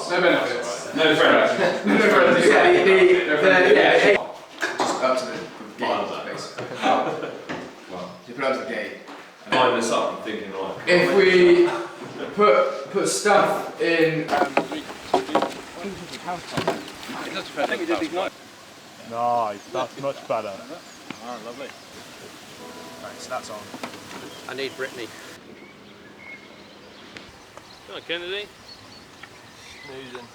costs. No benefits. No friends. No friends. Yeah, just up to the gate, basically. Well, you put up to the gate. Line this up and thinking, like, If we put stuff in. Nice, that's much better. Oh, lovely. Right, so that's on. I need Brittany. Come on, Kennedy. Snoozing.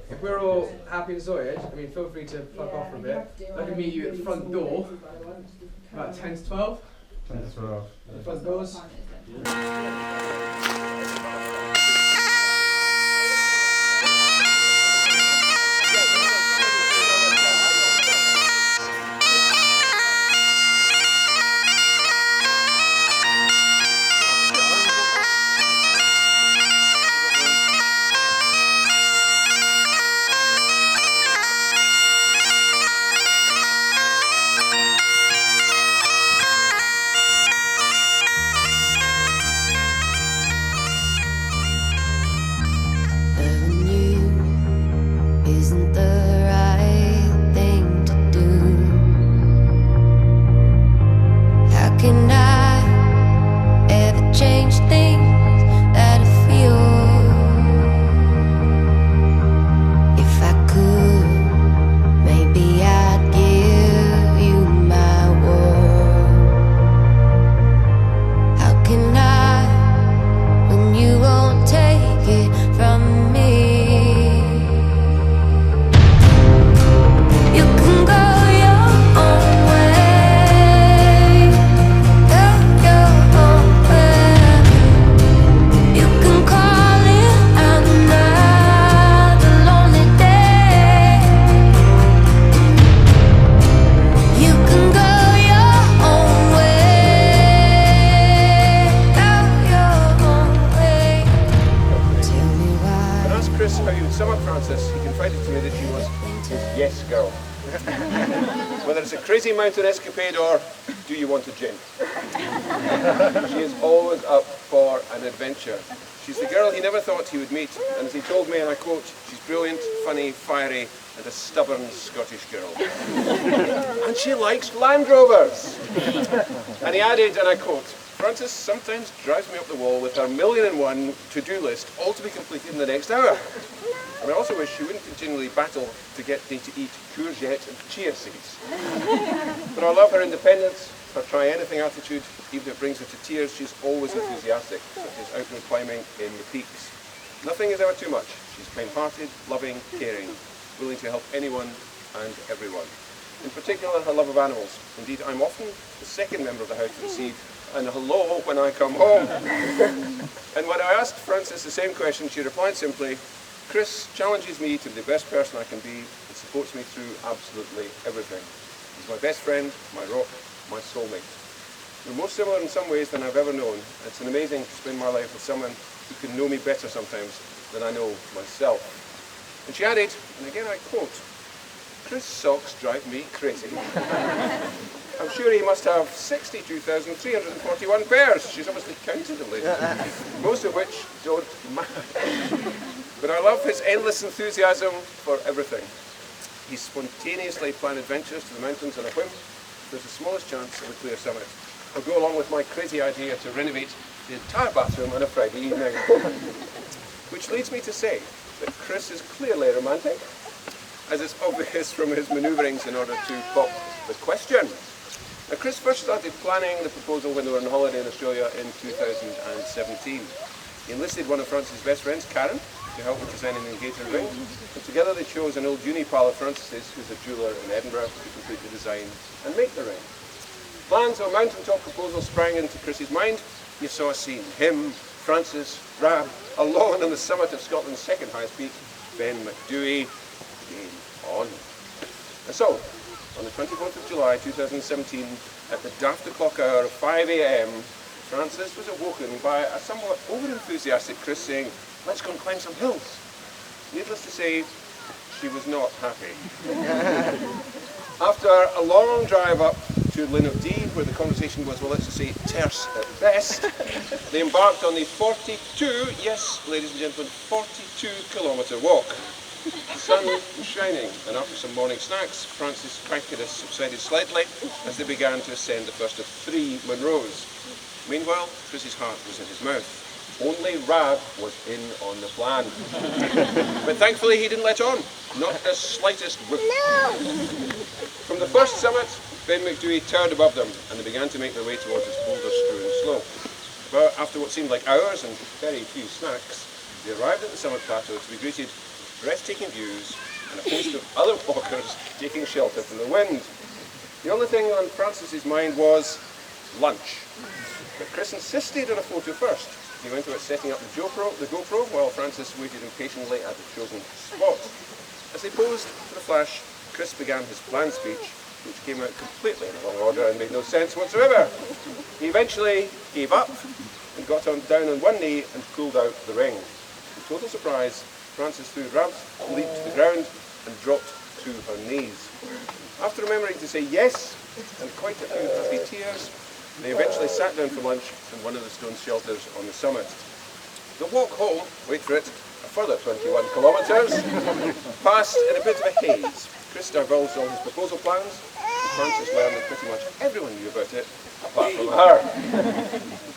If we're all happy and sorted, I mean, feel free to fuck off for a bit. I can meet you at the front door about 10 to 12. 10 to 12. The front doors. Isn't the right thing to do? How can I ever change things that I feel? If I could, maybe I'd give you my world. How can I when you won't take it from me? Chris, how you would sum up Frances, he confided to me that she was his yes girl. Whether it's a crazy mountain escapade or do you want a gin? She is always up for an adventure. She's the girl he never thought he would meet, and as he told me, and I quote, she's brilliant, funny, fiery, and a stubborn Scottish girl. And she likes Land Rovers. And he added, and I quote, Frances sometimes drives me up the wall with her 1,000,001 to-do list, all to be completed in the next hour. And I also wish she wouldn't continually battle to get me to eat courgette and chia seeds. But I love her independence, her try-anything attitude. Even if it brings her to tears, she's always enthusiastic, such as outdoor climbing in the peaks. Nothing is ever too much. She's kind-hearted, loving, caring, willing to help anyone and everyone. In particular, her love of animals. Indeed, I'm often the second member of the house to receive an hello when I come home. And when I asked Frances the same question, she replied simply, Chris challenges me to be the best person I can be and supports me through absolutely everything. He's my best friend, my rock, my soulmate. We're more similar in some ways than I've ever known. It's amazing to spend my life with someone who can know me better sometimes than I know myself. And she added, and again I quote, Chris' socks drive me crazy. I'm sure he must have 62,341 pairs. She's obviously counted them lately. Most of which don't match. But I love his endless enthusiasm for everything. He spontaneously plans adventures to the mountains on a whim. There's the smallest chance of a clear summit. I'll go along with my crazy idea to renovate the entire bathroom on a Friday evening. Which leads me to say that Chris is clearly romantic, as is obvious from his manoeuvrings in order to pop the question. Now, Chris first started planning the proposal when they were on holiday in Australia in 2017. He enlisted one of Frances' best friends, Karen, to help with designing the engagement ring, and together they chose an old uni pal of Frances's, who's a jeweller in Edinburgh, to complete the design and make the ring. Plans of a mountaintop proposal sprang into Chris's mind. You saw a scene, him, Frances, Rab, alone on the summit of Scotland's second highest peak, Ben Macdui, game on. And so, on the 24th of July 2017, at the daft o'clock hour of 5 a.m, Frances was awoken by a somewhat over-enthusiastic Chris saying, let's go and climb some hills. Needless to say, she was not happy. After a long drive up to Linodee, where the conversation was, well, let's just say, terse at best, they embarked on the 42, yes, ladies and gentlemen, 42-kilometre walk. The sun was shining, and after some morning snacks, Francis' crankiness subsided slightly as they began to ascend the first of 3 Munros. Meanwhile, Chris's heart was in his mouth. Only Rab was in on the plan. But thankfully he didn't let on, not the slightest whiff. From the first summit, Ben McDewey towered above them, and they began to make their way towards its boulder-strewn slope. But after what seemed like hours and very few snacks, they arrived at the summit plateau to be greeted with breathtaking views and a host of other walkers taking shelter from the wind. The only thing on Francis's mind was lunch. But Chris insisted on a photo first. He went about setting up the GoPro, while Francis waited impatiently at the chosen spot. As they posed for the flash, Chris began his planned speech, which came out completely in the wrong order and made no sense whatsoever. He eventually gave up and got down on one knee and pulled out the ring. To total surprise, Francis threw Rab's leap to the ground and dropped to her knees. After remembering to say yes, and quite a few happy tears, they eventually sat down for lunch in one of the stone shelters on the summit. The walk home, wait for it, a further 21 kilometres, passed in a bit of a haze. Chris divulged all his proposal plans, and Francis learned that pretty much everyone knew about it, apart from her.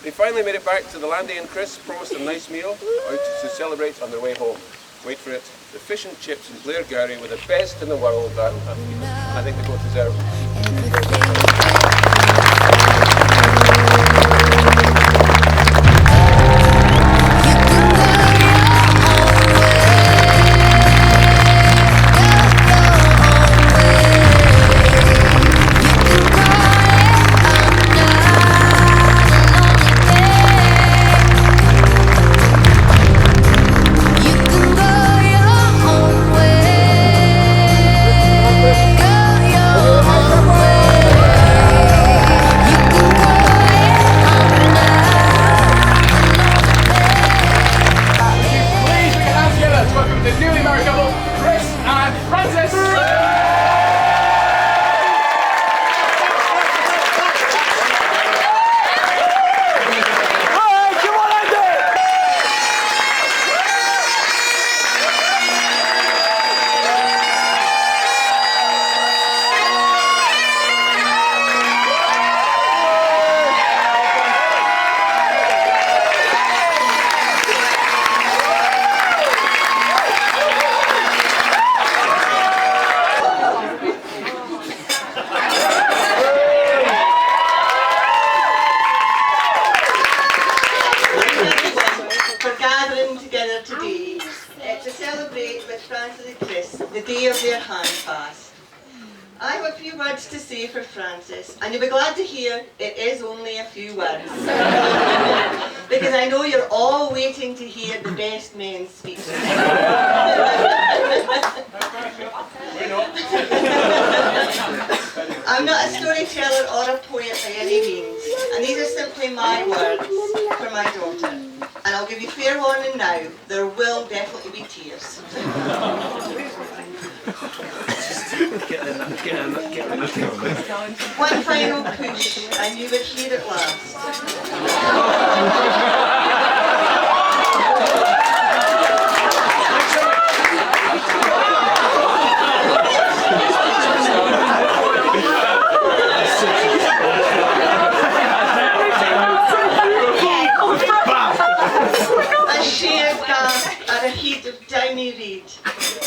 They finally made it back to the landing, and Chris promised a nice meal out to celebrate on their way home. Wait for it, the fish and chips in Blair Gowrie were the best in the world, and I think they both deserve it. I have a few words to say for Francis, and you'll be glad to hear it is only a few words. Because I know you're all waiting to hear the best men's speeches. I'm not a storyteller or a poet by any means, and these are simply my words for my daughter. And I'll give you fair warning now, there will definitely be tears. One final push, and you would hear it last. A sheer gasp at a heat of downy reed.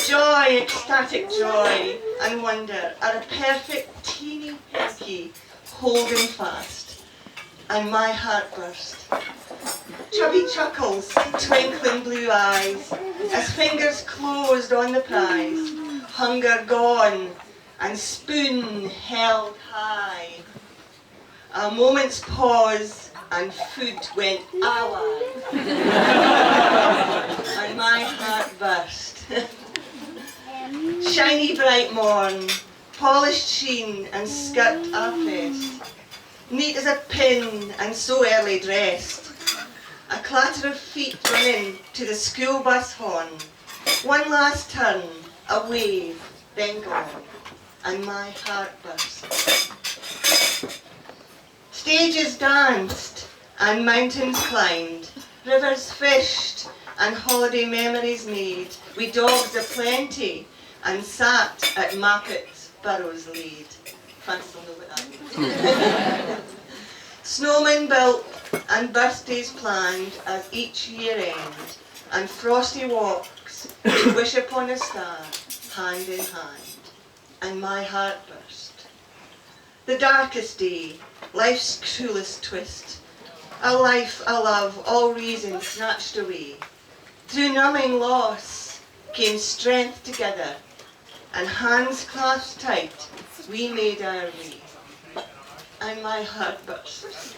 Joy, ecstatic joy, and wonder at a perfect teeny pinky holding fast, and my heart burst. Chubby chuckles, twinkling blue eyes, as fingers closed on the prize, hunger gone, and spoon held high. A moment's pause, and food went awa, and my heart burst. Shiny bright morn, polished sheen and skirt are-pressed, neat as a pin and so early dressed. A clatter of feet running to the school bus horn, one last turn, a wave, then gone, and my heart burst. Stages danced and mountains climbed, rivers fished and holiday memories made. We dogs aplenty and sat at markets Burrows laid. Francis will know what that means. Snowmen built and birthdays planned as each year end, and frosty walks we wish upon a star, hand in hand, and my heart burst. The darkest day, life's cruelest twist, a life, a love, all reason snatched away. Through numbing loss came strength together, and hands clasped tight, we made our way. And my heart burst.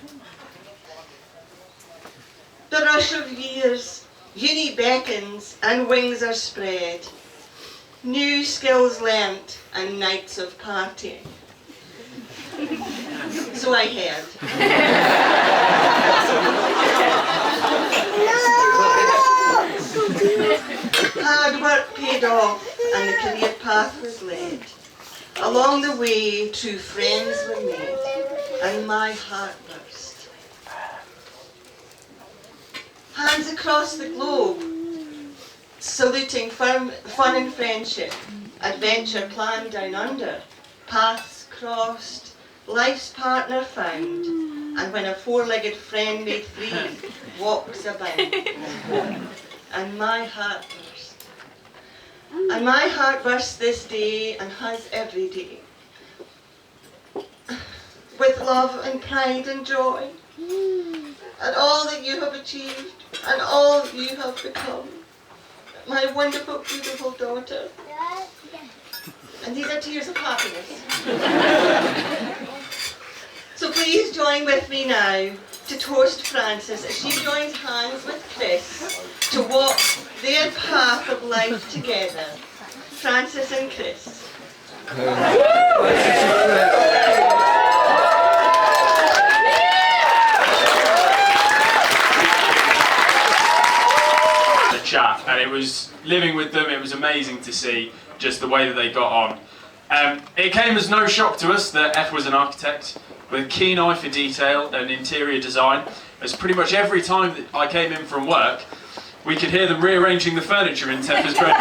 The rush of years, uni beckons and wings are spread. New skills learnt and nights of partying. So I heard. Hard work paid off and the career path was led. Along the way, true friends were made, and my heart burst. Hands across the globe, saluting fun and friendship, adventure planned down under, paths crossed, life's partner found, and when a four-legged friend made free, walks abound. And my heart burst. And my heart bursts this day and has every day. With love and pride and joy, and all that you have achieved, and all you have become. My wonderful, beautiful daughter. And these are tears of happiness. So please join with me now to toast Frances as she joins hands with Chris to walk their path of life together. Frances and Chris. The chat, and it was living with them. It was amazing to see just the way that they got on. It came as no shock to us that F was an architect with a keen eye for detail and interior design, as pretty much every time that I came in from work, we could hear them rearranging the furniture in Teffa's bedroom.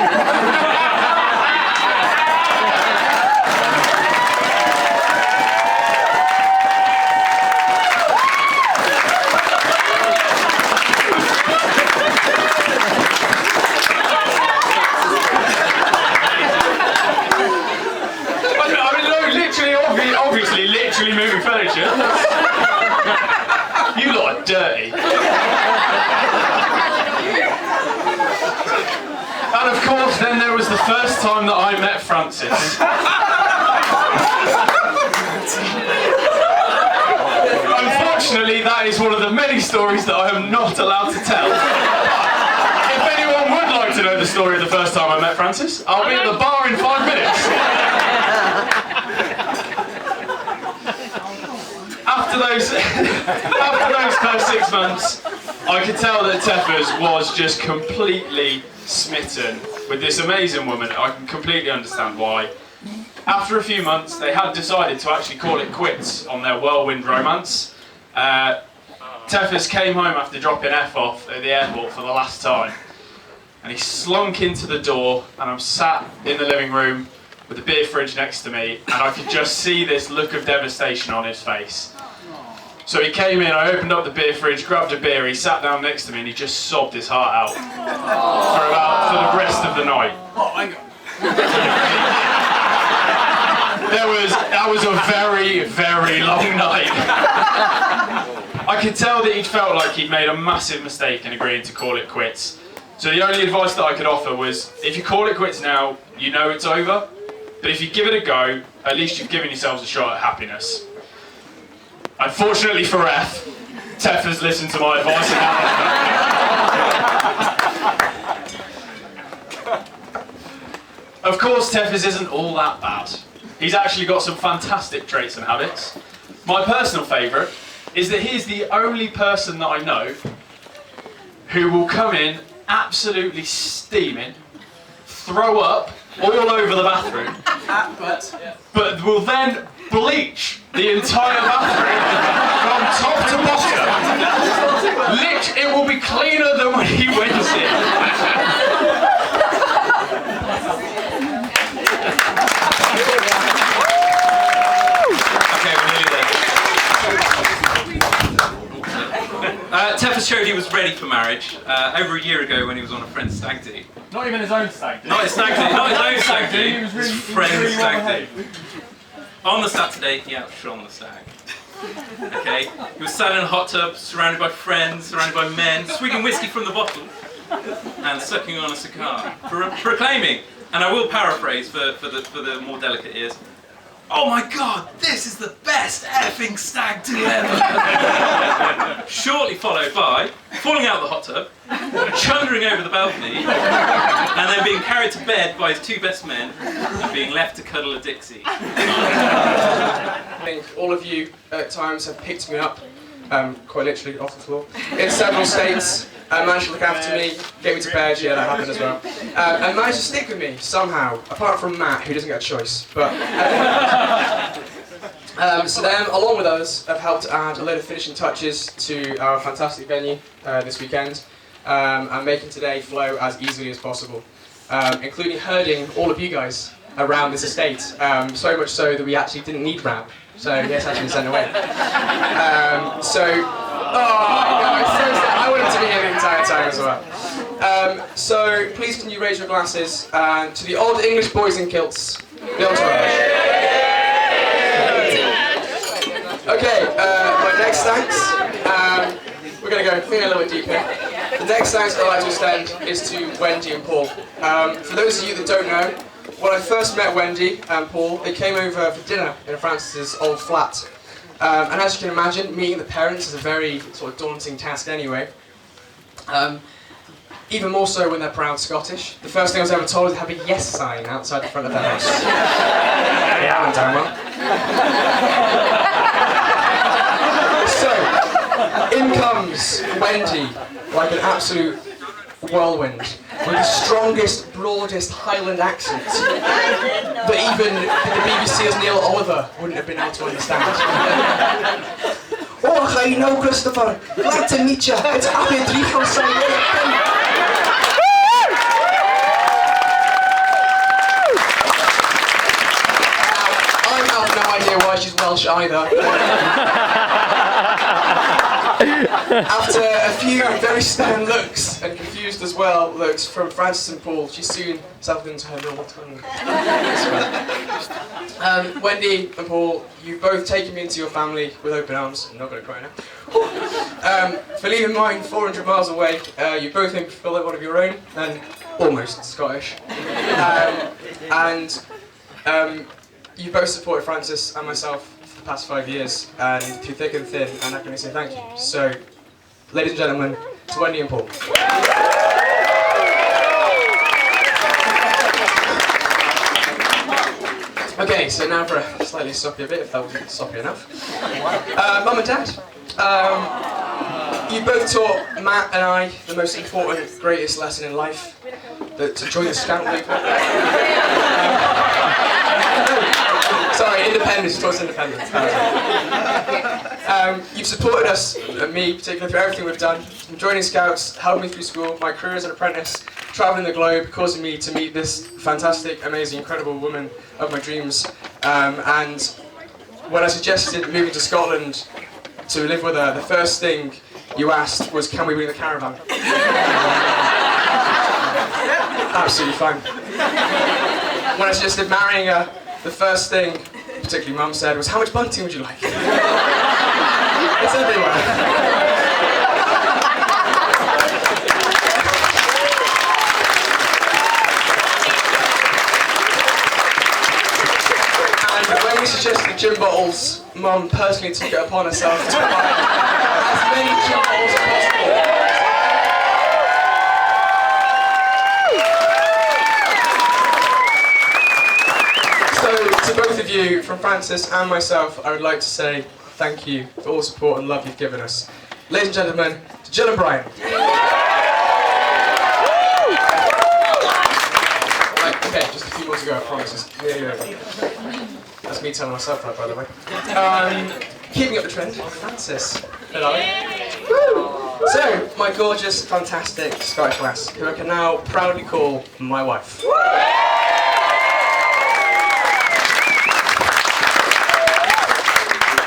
Obviously, literally moving furniture. You lot are dirty. And of course, then there was the first time that I met Frances. Unfortunately, that is one of the many stories that I am not allowed to tell. If anyone would like to know the story of the first time I met Frances, I'll be at the bar in 5 minutes. After those first 6 months, I could tell that Teffa's was just completely smitten with this amazing woman. I can completely understand why. After a few months, they had decided to actually call it quits on their whirlwind romance. Teffa's came home after dropping F off at the airport for the last time, and he slunk into the door, and I'm sat in the living room with the beer fridge next to me, and I could just see this look of devastation on his face. So he came in, I opened up the beer fridge, grabbed a beer, he sat down next to me and he just sobbed his heart out for the rest of the night. Oh, hang on. That was a very, very long night. I could tell that he'd felt like he'd made a massive mistake in agreeing to call it quits. So the only advice that I could offer was, if you call it quits now, you know it's over. But if you give it a go, at least you've given yourselves a shot at happiness. Unfortunately for F, Teffa's listened to my advice about it. Of course, Teffa's isn't all that bad. He's actually got some fantastic traits and habits. My personal favourite is that he's the only person that I know who will come in absolutely steaming, throw up all over the bathroom, but will then bleach the entire bathroom from top to bottom. It will be cleaner than when he went in. Okay, we're nearly there. Teffer showed he was ready for marriage over a year ago when he was on a friend's stag do. Not even his own stag do. Not his stag do, not his own stag do. He was really, His friend's really well stag do. On the Saturday, he outshone the stag. Okay? He was sat in a hot tub, surrounded by friends, surrounded by men, swigging whiskey from the bottle, and sucking on a cigar, proclaiming, and I will paraphrase for the more delicate ears, "Oh my God, this is the best effing stag do ever!" Shortly followed by falling out of the hot tub, chundering over the balcony, and then being carried to bed by his two best men, and being left to cuddle a Dixie. I think all of you at times have picked me up, quite literally off the floor, in several states, and managed to look after me, get me to bed, yeah, that happened as well, and managed to stick with me somehow, apart from Matt, who doesn't get a choice. But so them, along with others, have helped add a load of finishing touches to our fantastic venue this weekend, and making today flow as easily as possible, including herding all of you guys around this estate, so much so that we actually didn't need ramp, so yes, actually sent away. I wanted to be here the entire time as well. So please can you raise your glasses to the old English boys in kilts, the entourage. Okay, my next thanks, we're going to go a little bit deeper. The next thanks I'd like to extend is to Wendy and Paul. For those of you that don't know, when I first met Wendy and Paul, they came over for dinner in Francis's old flat. And as you can imagine, meeting the parents is a very sort of daunting task anyway. Even more so when they're proud Scottish. The first thing I was ever told was to have a yes sign outside the front of their house. Yeah, I went down well. So, in comes Wendy, like an absolute whirlwind, with the strongest, broadest Highland accent that even the BBC's Neil Oliver wouldn't have been able to understand. Oh, hi, no, Christopher. Glad to meet you. It's Abby Dreifelside. I have no idea why she's Welsh either. After a few very stern looks, and confused as well looks from Francis and Paul, she soon settled into her normal tongue. Wendy and Paul, you've both taken me into your family with open arms. I'm not going to cry now. For leaving mine 400 miles away, you both made me feel like one of your own, and almost Scottish. You both supported Francis and myself for the past 5 years, and through thick and thin, and I can only say thank you. So, ladies and gentlemen, to Wendy and Paul. Okay, so now for a slightly soppier bit, if that wasn't soppy enough. Mum and Dad, you both taught Matt and I the most important, greatest lesson in life, that to join the scout league. Sorry, independence, towards independence. You've supported us, and me particularly, through everything we've done. From joining Scouts, helping me through school, my career as an apprentice, travelling the globe, causing me to meet this fantastic, amazing, incredible woman of my dreams. And when I suggested moving to Scotland to live with her, the first thing you asked was, can we bring the caravan? Absolutely fine. When I suggested marrying her, the first thing, particularly Mum, said was, how much bunting would you like? It's everywhere. And when we suggested gin bottles, Mum personally took it upon herself to buy as many gin bottles as possible. To both of you, from Francis and myself, I would like to say thank you for all the support and love you've given us. Ladies and gentlemen, to Jill and Brian. Right, okay, just a few more to go, I promise. It's nearly over. That's me telling myself that, by the way. Keeping up the trend, Frances. Hello. Woo! So, my gorgeous, fantastic Scottish lass, who I can now proudly call my wife.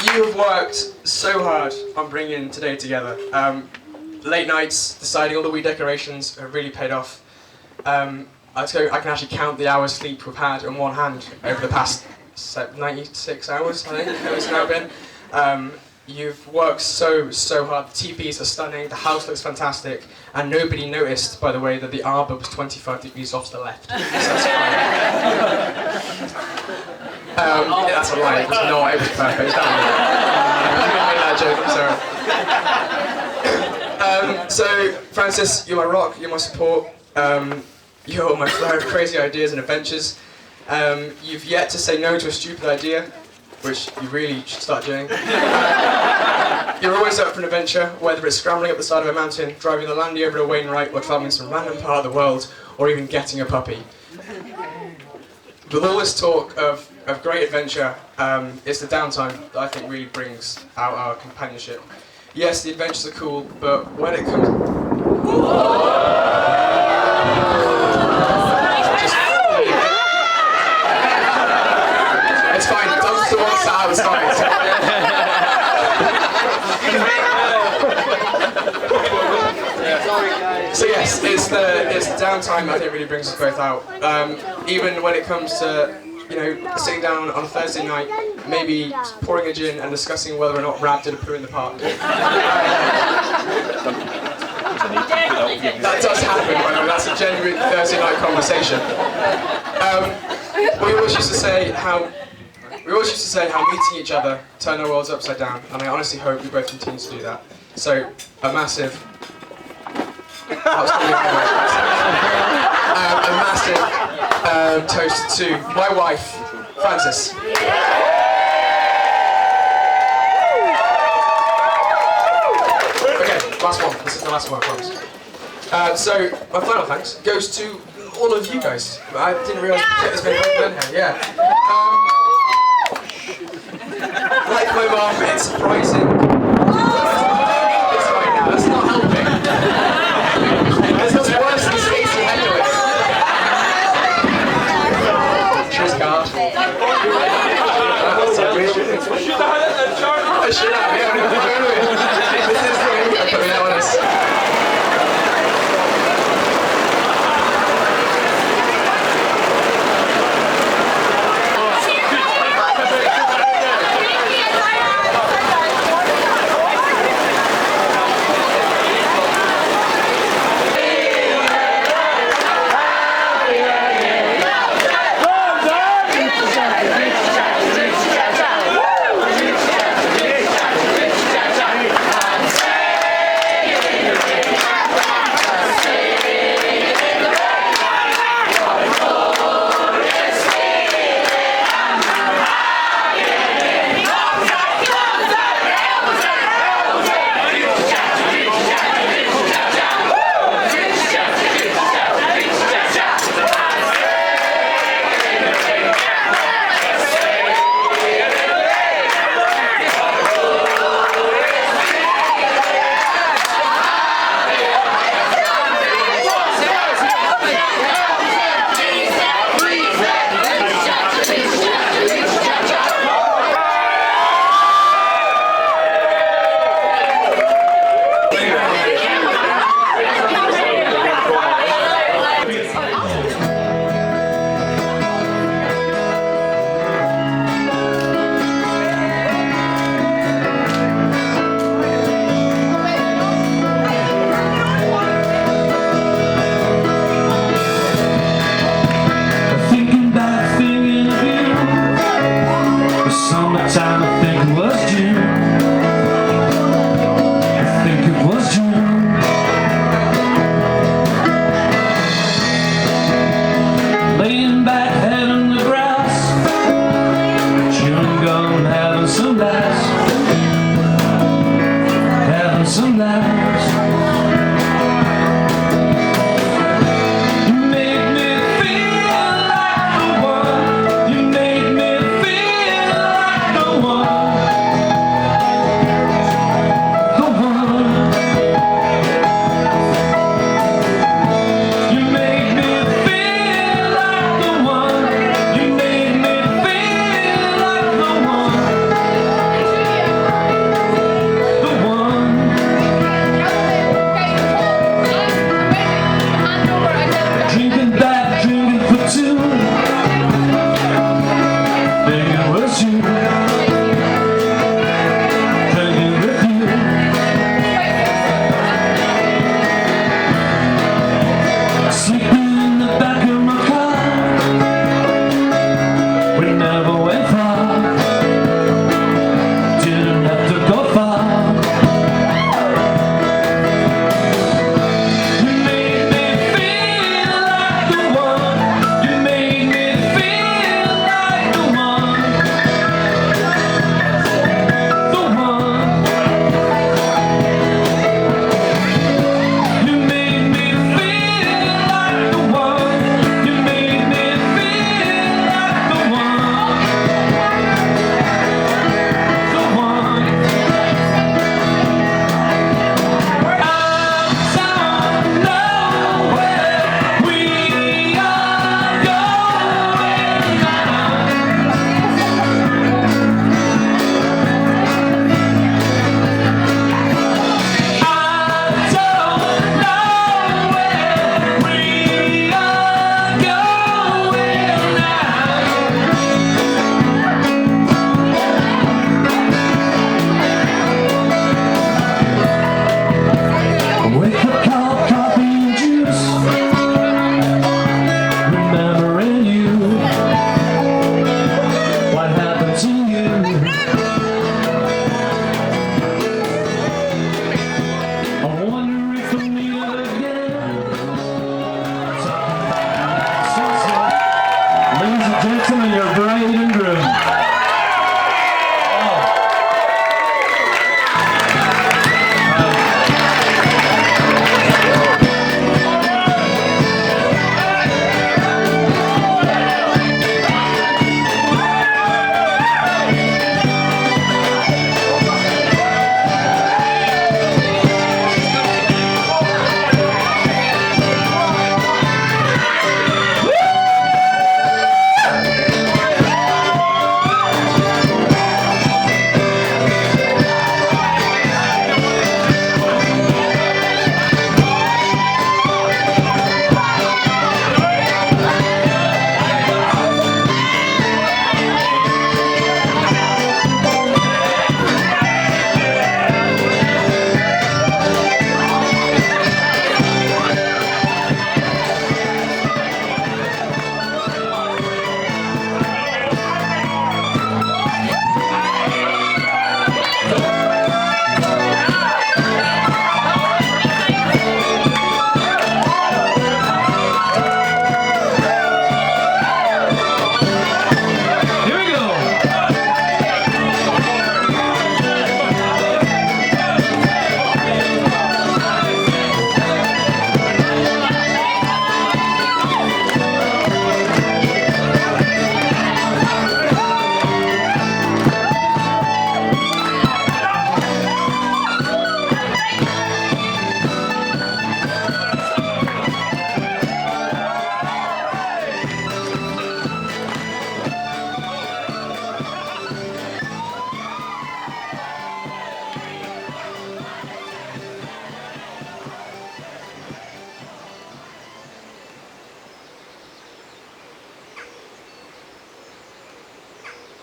You have worked so hard on bringing today together. Late nights, deciding all the wee decorations have really paid off. I can actually count the hours sleep we've had on one hand over the past 96 hours, I think it's now been. You've worked so hard. The TVs are stunning, the house looks fantastic, and nobody noticed, by the way, that the arbor was 25 degrees off to the left. So that's fine. Yeah, that's a lie, it was not, it was perfect. I didn't make that joke, I'm sorry. So, Frances, you're my rock, you're my support, you're my flow of crazy ideas and adventures. You've yet to say no to a stupid idea, which you really should start doing. You're always up for an adventure, whether it's scrambling up the side of a mountain, driving the Landy over to Wainwright, or travelling some random part of the world, or even getting a puppy. With all this talk of great adventure, it's the downtime that I think really brings out our companionship. Yes, the adventures are cool, but when it comes... It's fine, dogs to one side of the So yes, it's the downtime I think really brings us both out. Even when it comes to, you know, sitting down on a Thursday night, maybe pouring a gin and discussing whether or not Rab did a poo in the park. That does happen, by the way, that's a genuine Thursday night conversation. We always used to say how meeting each other turned our worlds upside down, and I honestly hope we both continue to do that. So, a massive toast to my wife, Frances. Okay, last one. This is the last one, I promise. So, my final thanks goes to all of you guys. I didn't realise there's many people in here. Yeah. Like my mum, it's surprising. It's right now. That's not helping. It's worse than Stacey Henry. Cheers, God. I should have. Yeah, this is the way you're going to put me out on this.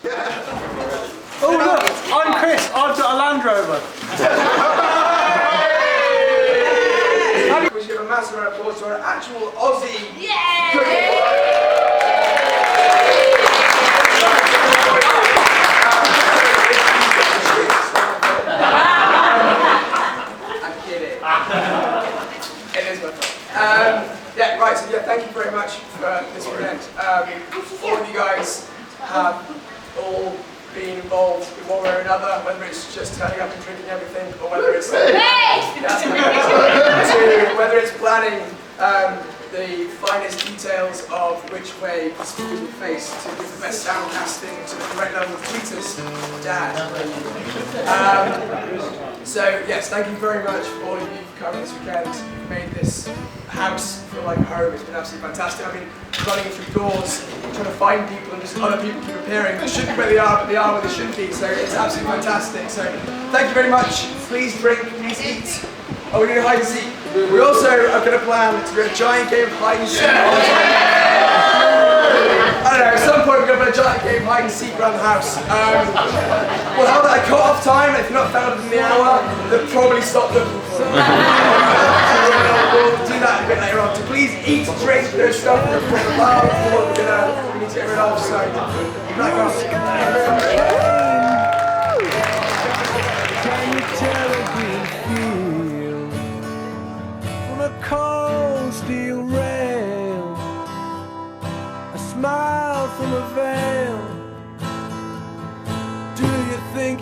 Oh look, I'm Chris, I've got a Land Rover. We should give a massive round of applause to our actual Aussie. I'm kidding. It is my fault. Yeah, right, so yeah, thank you very much for this event. All of you guys have all been involved in one way or another, whether it's just turning up and drinking everything, or whether it's whether it's planning the finest details of which way the speaker will face to give the best sound casting to the correct level of Peter's dad. So yes, thank you very much for all of you for coming this weekend. You've made this house feel like home. It's been absolutely fantastic. I've been running through doors, trying to find people, and just other people keep appearing. They shouldn't be where they are, but they are where they should be. So it's absolutely fantastic. So thank you very much. Please drink, please eat. Oh, we're doing hide and seek. We also are going to plan to do a giant game of hide and seek. I don't know, at some point we're going to play a giant game of hide and seek around the house. We'll have that cut-off time. If you're not found within the hour, they'll probably stop looking for it. We'll do that a bit later on. So please eat, drink, there's stuff we're we need to get rid of. So, back on. Can you tell a green field from a cold steel rail? A smile from a veil. Do you think